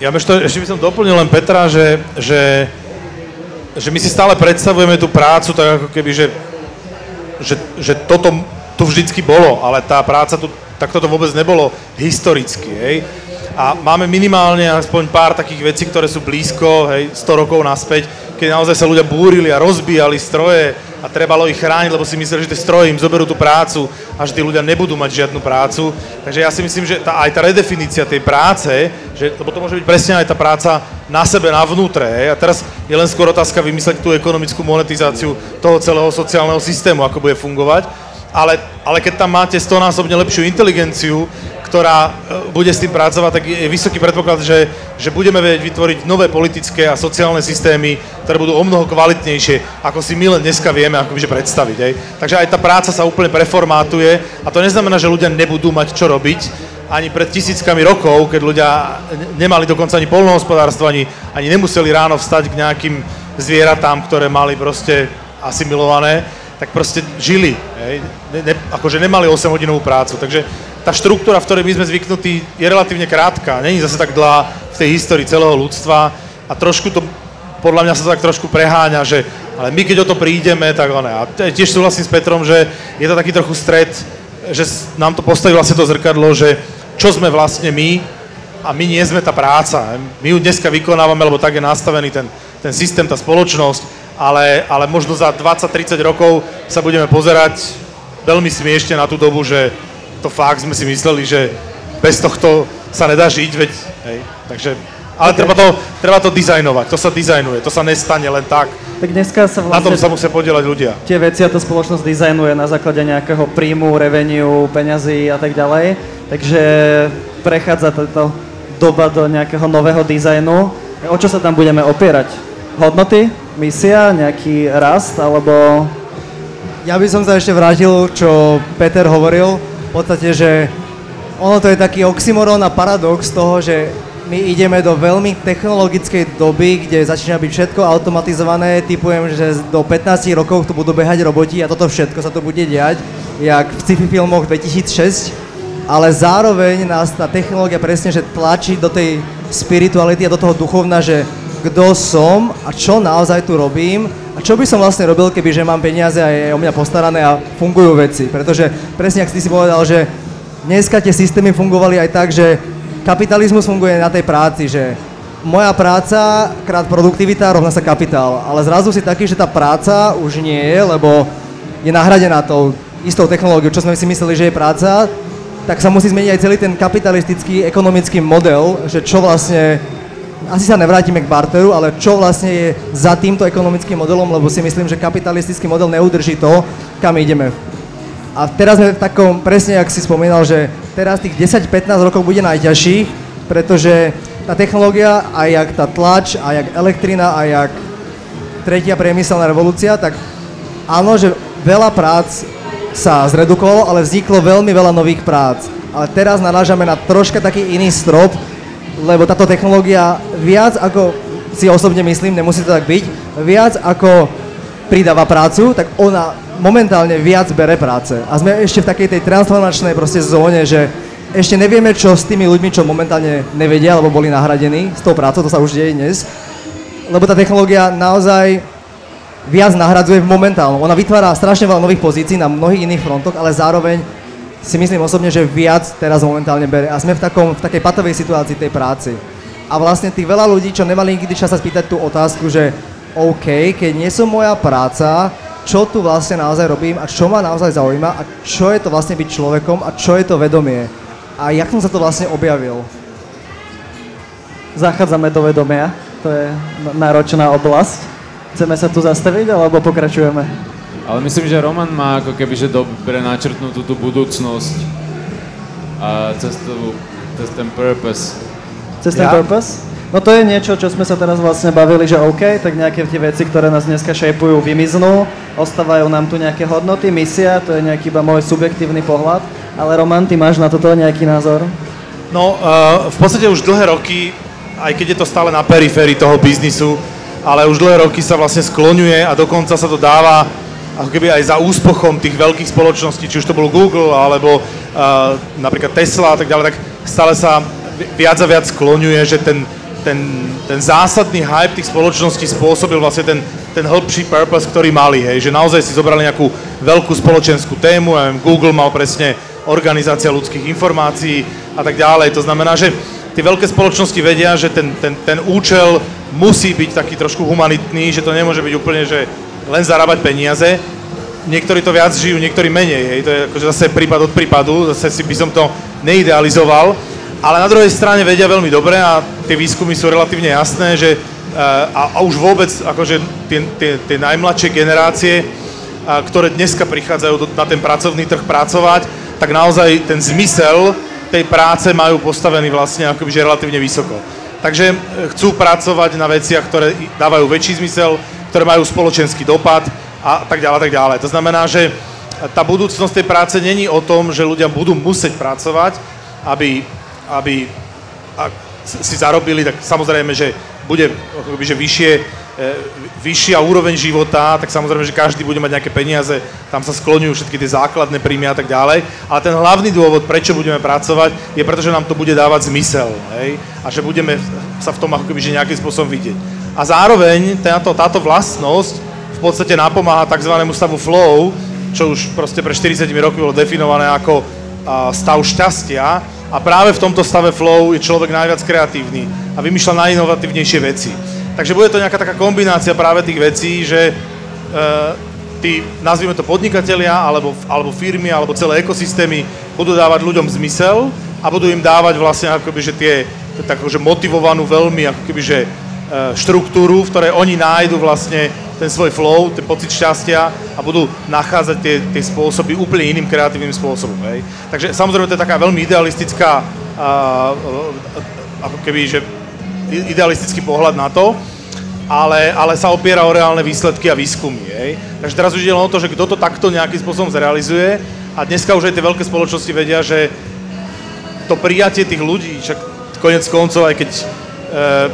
Ja ešte by som doplnil len Petra, že my si stále predstavujeme tú prácu tak ako keby, že toto tu vždycky bolo, ale tá práca tu, tak toto vôbec nebolo historicky, hej. A máme minimálne aspoň pár takých vecí, ktoré sú blízko, hej, 100 rokov naspäť, keď naozaj sa ľudia búrili a rozbíjali stroje a trebalo ich chrániť, lebo si mysleli, že tie stroje im zoberú tú prácu a že tí ľudia nebudú mať žiadnu prácu. Takže ja si myslím, že aj tá redefinícia tej práce, lebo to môže byť presne aj tá práca na sebe, na vnútre. A teraz je len skôr otázka vymysleť tú ekonomickú monetizáciu toho celého sociálneho systému, ako bude fungovať. Ale keď tam máte 100-násobne lepšiu inteligenciu, ktorá bude s tým pracovať, tak je vysoký predpoklad, že budeme vedieť vytvoriť nové politické a sociálne systémy, ktoré budú o mnoho kvalitnejšie, ako si my len dneska vieme akože predstaviť. Hej. Takže aj tá práca sa úplne preformátuje a to neznamená, že ľudia nebudú mať čo robiť. Ani pred tisíckami rokov, keď ľudia nemali dokonca ani poľnohospodárstvo, ani nemuseli ráno vstať k nejakým zvieratám, ktoré mali proste asimilované, tak proste žili. Hej. Akože nemali 8-hodinovú prácu. Takže tá štruktúra, v ktorej my sme zvyknutí, je relatívne krátka. Není zase tak dlhá v tej histórii celého ľudstva a trošku to, podľa mňa sa to tak trošku preháňa, že ale my keď o to prídeme, tak one. A tiež súhlasím s Petrom, že je to taký trochu stret, že nám to postaví vlastne to zrkadlo, že čo sme vlastne my a my nie sme tá práca. My ju dneska vykonávame, lebo tak je nastavený ten systém, tá spoločnosť, ale možno za 20-30 rokov sa budeme pozerať veľmi smiešne na tú dobu, že to fakt sme si mysleli, že bez tohto sa nedá žiť, veď, hej. Takže Ale treba to dizajnovať, to sa dizajnuje, to sa nestane len tak. Tak dneska sa vlastne... Na tom sa musia podieľať ľudia. Tie veci a tá spoločnosť dizajnuje na základe nejakého príjmu, revenue, peňazí a tak ďalej. Takže prechádza táto doba do nejakého nového dizajnu. O čo sa tam budeme opierať? Hodnoty? Misia? Nejaký rast? Alebo... Ja by som sa ešte vrátil, čo Peter hovoril. V podstate, že ono to je taký oxymoron a paradox toho, že my ideme do veľmi technologickej doby, kde začína byť všetko automatizované. Typujem, že do 15 rokov tu budú behať roboti a toto všetko sa tu bude diať, jak v sci-fi filmoch 2006. Ale zároveň nás tá technológia presne, že tlačí do tej spirituality a do toho duchovna, že kto som a čo naozaj tu robím a čo by som vlastne robil, keby že mám peniaze a je o mňa postarané a fungujú veci. Pretože presne, ak ty si povedal, že dneska tie systémy fungovali aj tak, že kapitalizmus funguje na tej práci, že moja práca krát produktivita rovná sa kapitál, ale zrazu si taký, že tá práca už nie je, lebo je nahradená tou istou technológiou, čo sme si mysleli, že je práca, tak sa musí zmeniť aj celý ten kapitalistický ekonomický model, že čo vlastne, asi sa nevrátime k barteru, ale čo vlastne je za týmto ekonomickým modelom, lebo si myslím, že kapitalistický model neudrží to, kam ideme. A teraz sme v takom, presne jak si spomínal, že teraz tých 10-15 rokov bude najťažších, pretože tá technológia, aj jak tá tlač, aj jak elektrina, aj jak tretia priemyselná revolúcia, tak áno, že veľa prác sa zredukovalo, ale vzniklo veľmi veľa nových prác. Ale teraz narážame na troška taký iný strop, lebo táto technológia viac ako, si osobne myslím, nemusí to tak byť, viac ako pridáva prácu, tak ona momentálne viac bere práce. A sme ešte v takej tej transformačnej proste zóne, že ešte nevieme, čo s tými ľuďmi, čo momentálne nevedia, alebo boli nahradení s tou prácou, to sa už deje dnes. Lebo tá technológia naozaj viac nahradzuje momentálne. Ona vytvára strašne veľa nových pozícií na mnohých iných frontoch, ale zároveň si myslím osobne, že viac teraz momentálne bere. A sme v takej patovej situácii tej práci. A vlastne tých veľa ľudí, čo nemali nikdy čas sa spýtať tú otázku, že OK, keď nie som moja práca, čo tu vlastne naozaj robím a čo ma naozaj zaujíma a čo je to vlastne byť človekom a čo je to vedomie. A jak som sa to vlastne objavil? Zachádzame do vedomia, to je náročná oblasť. Chceme sa tu zastaviť, alebo pokračujeme? Ale myslím, že Roman má ako keby, že dobre načrtnutú tú budúcnosť a cez ten purpose. Cez ten purpose? No to je niečo, čo sme sa teraz vlastne bavili, že OK, tak nejaké tie veci, ktoré nás dneska šejpujú, vymiznú, ostávajú nám tu nejaké hodnoty, misia, to je nejaký iba môj subjektívny pohľad, ale Roman, ty máš na toto nejaký názor? No, v podstate už dlhé roky, aj keď je to stále na periférii toho biznisu, ale už dlhé roky sa vlastne skloňuje a dokonca sa to dáva ako keby aj za úspochom tých veľkých spoločností, či už to bol Google, alebo napríklad Tesla a tak ďalej, tak stále sa viac a viac skloňuje, že ten zásadný hype tých spoločností spôsobil vlastne ten hĺbší purpose, ktorý mali, hej, že naozaj si zobrali nejakú veľkú spoločenskú tému, ja viem, Google mal presne organizácia ľudských informácií a tak ďalej, to znamená, že tie veľké spoločnosti vedia, že ten účel musí byť taký trošku humanitný, že to nemôže byť úplne, že len zarábať peniaze, niektorí to viac žijú, niektorí menej, hej, to je akože zase prípad od prípadu, zase si by som to neidealizoval, ale na druhej strane vedia veľmi dobre a tie výskumy sú relatívne jasné, že a už vôbec akože tie najmladšie generácie, ktoré dneska prichádzajú na ten pracovný trh pracovať, tak naozaj ten zmysel tej práce majú postavený vlastne akoby že relatívne vysoko. Takže chcú pracovať na veciach, ktoré dávajú väčší zmysel, ktoré majú spoločenský dopad a tak ďalej, tak ďalej. To znamená, že tá budúcnosť tej práce není o tom, že ľudia budú musieť pracovať, aby si zarobili, tak samozrejme, že bude akoby, že vyššia úroveň života, tak samozrejme, že každý bude mať nejaké peniaze, tam sa skloňujú všetky tie základné príjmy a tak ďalej, ale ten hlavný dôvod, prečo budeme pracovať, je preto, že nám to bude dávať zmysel, hej? A že budeme sa v tom akoby, že nejakým spôsobom vidieť. A zároveň táto vlastnosť v podstate napomáha tzv. Stavu flow, čo už proste pre 40 rokov bolo definované ako stav šťastia, a práve v tomto stave flow je človek najviac kreatívny a vymýšľa najinovatívnejšie veci. Takže bude to nejaká taká kombinácia práve tých vecí, že tí, nazvime to podnikatelia, alebo firmy, alebo celé ekosystémy budú dávať ľuďom zmysel a budú im dávať vlastne akoby, že tak akože motivovanú veľmi ako keby, že štruktúru, v ktorej oni nájdu vlastne ten svoj flow, ten pocit šťastia a budú nachádzať tie spôsoby úplne iným kreatívnym spôsobom. Hej. Takže samozrejme to je taká veľmi idealistická, ako keby, že idealistický pohľad na to, ale sa opiera o reálne výsledky a výskumy. Hej. Takže teraz už ide len o to, že kto to takto nejakým spôsobom zrealizuje a dneska už aj tie veľké spoločnosti vedia, že to prijatie tých ľudí, však konec koncov, aj keď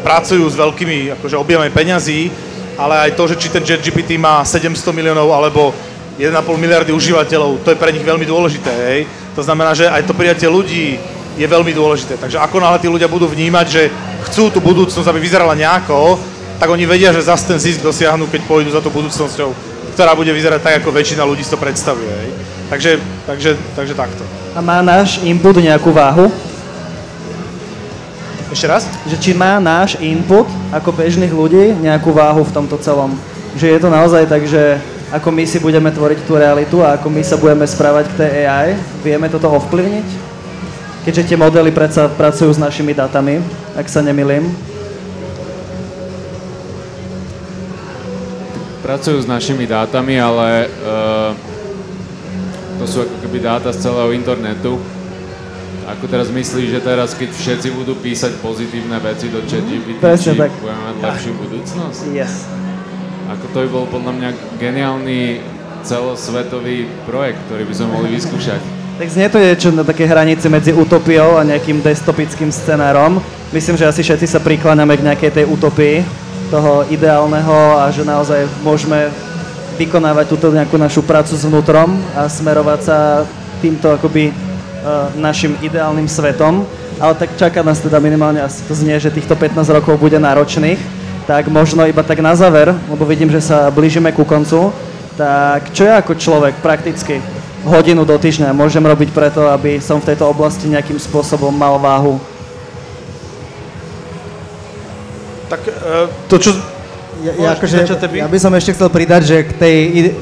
pracujú s veľkými akože, objemami peňazí, ale aj to, že či ten ChatGPT má 700 miliónov alebo 1,5 miliardy užívateľov, to je pre nich veľmi dôležité. Hej. To znamená, že aj to prijatie ľudí je veľmi dôležité. Takže ako náhle tí ľudia budú vnímať, že chcú tú budúcnosť, aby vyzerala nejako, tak oni vedia, že zase ten zisk dosiahnu, keď pôjdu za tú budúcnosťou, ktorá bude vyzerať tak, ako väčšina ľudí si to predstavuje. Hej. Takže takto. A má náš input nejakú váhu? Ešte raz? Že či má náš input ako bežných ľudí nejakú váhu v tomto celom? Že je to naozaj tak, že ako my si budeme tvoriť tú realitu a ako my sa budeme správať k tej AI, vieme toto ovplyvniť? Keďže tie modely predsa pracujú s našimi dátami, ak sa nemýlim. Pracujú s našimi dátami, ale to sú ako keby dáta z celého internetu. Ako teraz myslíš, že teraz, keď všetci budú písať pozitívne veci do ChatGPT, či budeme mať lepšiu budúcnosť? Yes. Ako to by bol podľa mňa geniálny celosvetový projekt, ktorý by sme mohli vyskúšať. Tak znie to niečo na také hranici medzi utopiou a nejakým dystopickým scenárom. Myslím, že asi všetci sa prikláňame k nejakej tej utopii, toho ideálneho a že naozaj môžeme vykonávať túto nejakú našu prácu s vnútrom a smerovať sa týmto akoby našim ideálnym svetom, ale tak čaká nás teda minimálne, asi to znie, že týchto 15 rokov bude náročných, tak možno iba tak na záver, lebo vidím, že sa blížime ku koncu, tak čo ja ako človek prakticky hodinu do týždňa môžem robiť preto, aby som v tejto oblasti nejakým spôsobom mal váhu? Tak to, čo... Ja by som ešte chcel pridať, že k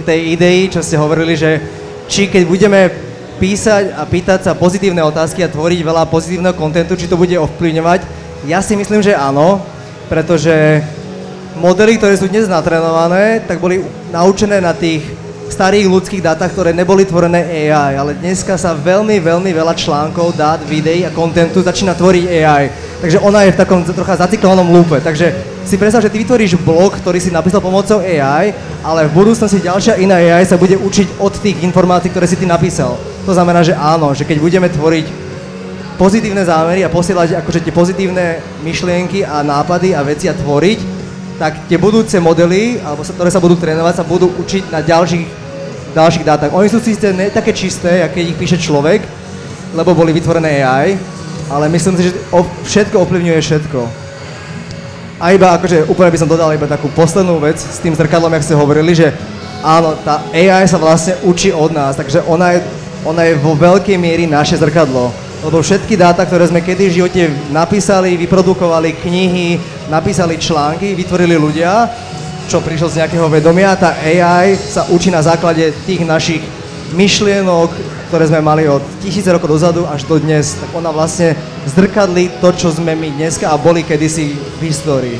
tej idei, čo ste hovorili, že či keď budeme písať a pýtať sa pozitívne otázky a tvoriť veľa pozitívneho kontentu, či to bude ovplyvňovať. Ja si myslím, že áno, pretože modely, ktoré sú dnes natrénované, tak boli naučené na tých starých ľudských dátach, ktoré neboli tvorené AI, ale dneska sa veľmi, veľmi veľa článkov, dát, videí a kontentu začína tvoriť AI. Takže ona je v takom trocha zacyklovanom lúpe. Takže si predstav, že ty vytvoríš blog, ktorý si napísal pomocou AI, ale v budúcnosti ďalšia iná AI sa bude učiť od tých informácií, ktoré si ty napísal. To znamená, že áno, že keď budeme tvoriť pozitívne zámery a posielať akože tie pozitívne myšlienky a nápady a veci a tvoriť, tak tie budúce modely, alebo ktoré sa budú trénovať, sa budú učiť na ďalších dátach. Oni sú síce ne také čisté, keď ich píše človek, lebo boli vytvorené AI, ale myslím si, že všetko ovplyvňuje všetko. A iba akože úplne by som dodal iba takú poslednú vec s tým zrkadlom, jak ste hovorili, že áno, tá AI sa vlastne učí od nás, takže ona je vo veľkej miery naše zrkadlo. Lebo všetky dáta, ktoré sme kedy v živote napísali, vyprodukovali knihy, napísali články, vytvorili ľudia, čo prišlo z nejakého vedomia, tá AI sa učí na základe tých našich myšlienok, ktoré sme mali od 1000 rokov dozadu až do dnes. Tak ona vlastne zrkadlí to, čo sme my dneska a boli kedysi v histórii.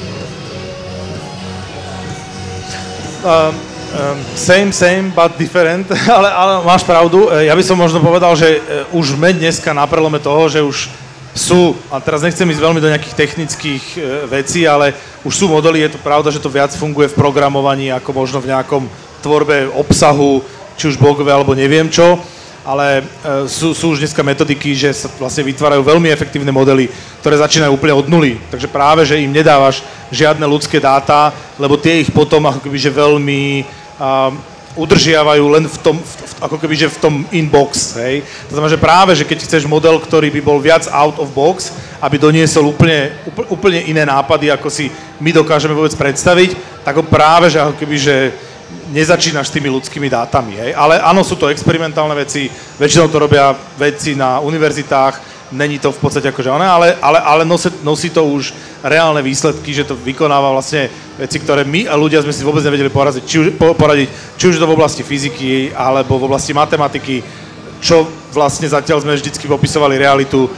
Same, but different, ale máš pravdu. Ja by som možno povedal, že už sme dneska na prelome toho, že už sú, a teraz nechcem ísť veľmi do nejakých technických vecí, ale už sú modely, je to pravda, že to viac funguje v programovaní ako možno v nejakom tvorbe obsahu, či už blogové alebo neviem čo, ale sú už dneska metodiky, že sa vlastne vytvárajú veľmi efektívne modely, ktoré začínajú úplne od nuly. Takže práve, že im nedávaš žiadne ľudské dáta, lebo tie ich potom ako keby, že veľmi udržiavajú len ako keby, že v tom inbox, hej. To znamená, že práve, že keď chceš model, ktorý by bol viac out of box, aby doniesol úplne iné nápady, ako si my dokážeme vôbec predstaviť, tak ho práve, že ako keby, že nezačínaš s tými ľudskými dátami, hej. Ale áno, sú to experimentálne veci, väčšinou to robia vedci na univerzitách, není to v podstate akože ono, ale nosí to už reálne výsledky, že to vykonáva vlastne veci, ktoré my a ľudia sme si vôbec nevedeli poradiť, či už to v oblasti fyziky, alebo v oblasti matematiky, čo vlastne zatiaľ sme vždycky popisovali realitu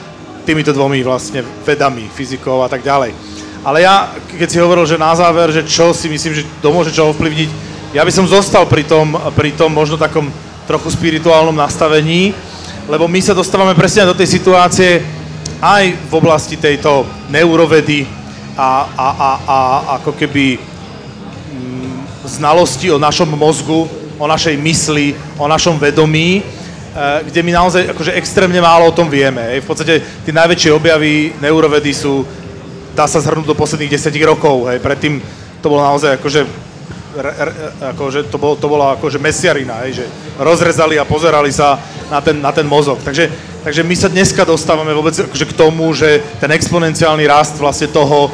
týmito dvomi vlastne vedami, fyzikou a tak ďalej. Ale ja, keď si hovoril, že na záver, že čo si myslím, že to môže čo ovplyvniť, ja by som zostal pri tom možno takom trochu spirituálnom nastavení, lebo my sa dostávame presne do tej situácie aj v oblasti tejto neurovedy a ako keby znalosti o našom mozgu, o našej mysli, o našom vedomí, kde my naozaj akože extrémne málo o tom vieme. V podstate tie najväčšie objavy neurovedy sú, dá sa zhrnúť do posledných 10 rokov. Predtým to bolo naozaj to bola akože mesiarina, že rozrezali a pozerali sa na ten mozog. Takže my sa dneska dostávame vôbec akože k tomu, že ten exponenciálny rast vlastne toho,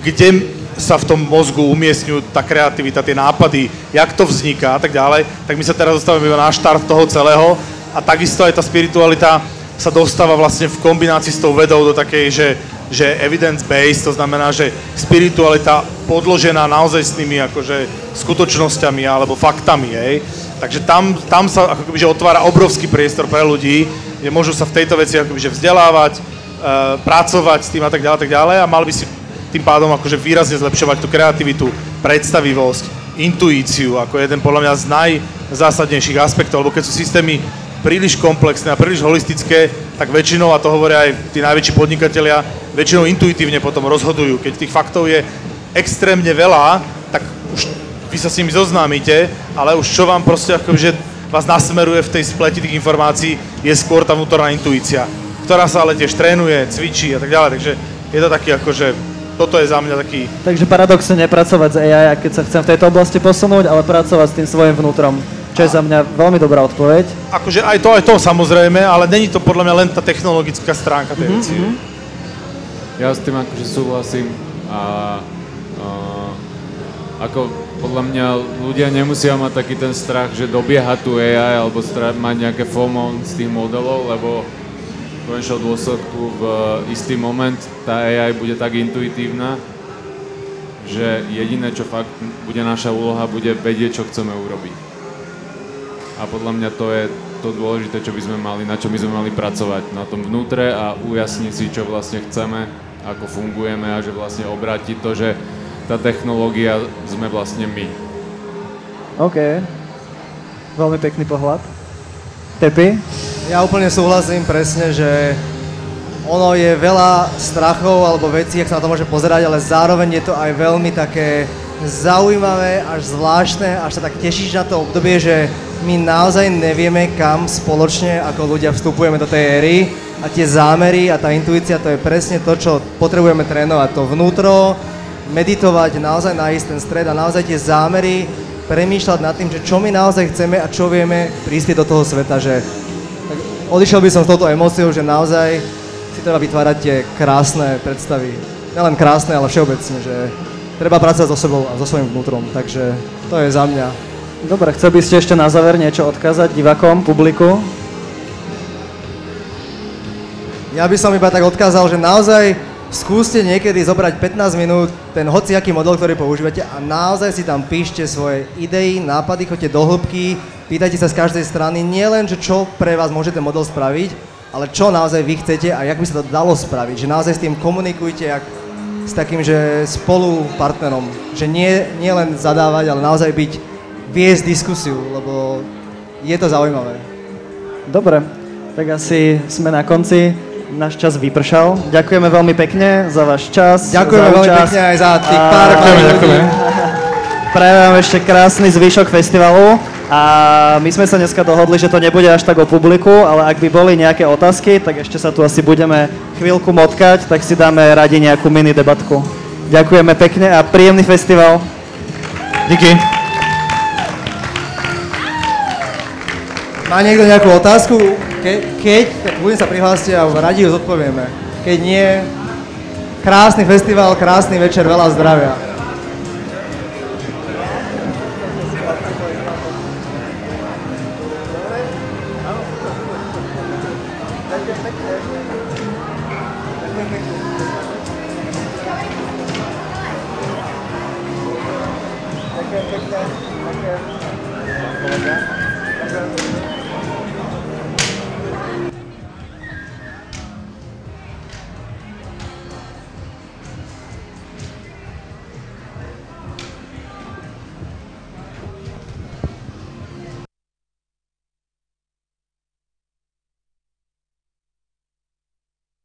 kde sa v tom mozgu umiestňujú tá kreativita, tie nápady, jak to vzniká a tak ďalej, tak my sa teraz dostávame iba na štart toho celého a takisto aj tá spiritualita sa dostáva vlastne v kombinácii s tou vedou do takej, že evidence-based, to znamená, že spiritualita podložená naozajstnými akože skutočnosťami alebo faktami, hej. Takže tam sa akoby, že otvára obrovský priestor pre ľudí, kde môžu sa v tejto veci akoby, že vzdelávať, pracovať s tým a tak ďalej a mali by si tým pádom akože výrazne zlepšovať tú kreativitu, predstavivosť, intuíciu ako jeden podľa mňa z najzásadnejších aspektov, lebo keď sú systémy príliš komplexné a príliš holistické, tak väčšinou, a to hovoria aj tí najväčší podnikatelia, väčšinou intuitívne potom rozhodujú. Keď tých faktov je extrémne veľa, tak už vy sa s nimi zoznámite, ale už čo vám proste akože vás nasmeruje v tej spleti tých informácií, je skôr tá vnútorná intuícia, ktorá sa ale tiež trénuje, cvičí a tak ďalej. Takže je to taký akože toto je za mňa taký... Takže paradoxne nepracovať s AI, keď sa chcem v tejto oblasti posunúť, ale pracovať s tým svojím vnútrom. Čo je za mňa veľmi dobrá odpoveď. Akože aj to samozrejme, ale není to podľa mňa len tá technologická stránka tej veci. Ja s tým akože súhlasím a ako podľa mňa ľudia nemusia mať taký ten strach, že dobieha tu AI alebo mať nejaké FOMO z tých modelov, lebo v konečnom dôsledku v istý moment tá AI bude tak intuitívna, že jediné, čo fakt bude naša úloha, bude vedieť, čo chceme urobiť. A podľa mňa to je to dôležité, čo by sme mali, na čo by sme mali pracovať na tom vnútre a ujasniť si, čo vlastne chceme, ako fungujeme a že vlastne obrátiť to, že tá technológia sme vlastne my. OK. Veľmi pekný pohľad. Tepi? Ja úplne súhlasím presne, že ono je veľa strachov alebo vecí, ak sa na to môže pozerať, ale zároveň je to aj veľmi také zaujímavé, až zvláštne, až sa tak tešíš na to obdobie, že my naozaj nevieme, kam spoločne ako ľudia vstupujeme do tej éry a tie zámery a tá intuícia, to je presne to, čo potrebujeme trénovať. To vnútro, meditovať, naozaj nájsť ten stred a naozaj tie zámery, premýšľať nad tým, že čo my naozaj chceme a čo vieme prispieť do toho sveta, že odišiel by som s touto emóciou, že naozaj si treba vytvárať tie krásne predstavy. Nelen krásne, ale všeobecne, že treba pracovať so sebou a so svojím vnútrom, takže to je za mňa. Dobre, chcel by ste ešte na záver niečo odkázať divákom, publiku? Ja by som iba tak odkázal, že naozaj skúste niekedy zobrať 15 minút ten hociaký model, ktorý používate a naozaj si tam píšte svoje idei, nápady, choďte do hĺbky, pýtajte sa z každej strany, nielen, že čo pre vás môže ten model spraviť, ale čo naozaj vy chcete a jak by sa to dalo spraviť, že naozaj s tým komunikujte s takým, že spolupartnerom, že nie len zadávať, ale naozaj viesť diskusiu, lebo je to zaujímavé. Dobre, tak asi sme na konci. Náš čas vypršal. Ďakujeme veľmi pekne za váš čas. Ďakujeme veľmi pekne aj za tých pár. Ďakujeme. Prajem vám ešte krásny zvyšok festivalu. A my sme sa dneska dohodli, že to nebude až tak o publiku, ale ak by boli nejaké otázky, tak ešte sa tu asi budeme chvíľku motkať, tak si dáme radi nejakú mini debatku. Ďakujeme pekne a príjemný festival. Díky. Má niekto nejakú otázku? Keď, tak budem sa prihlásiť a radi ju zodpovieme. Keď nie, krásny festival, krásny večer, veľa zdravia. Ďakujem pekne.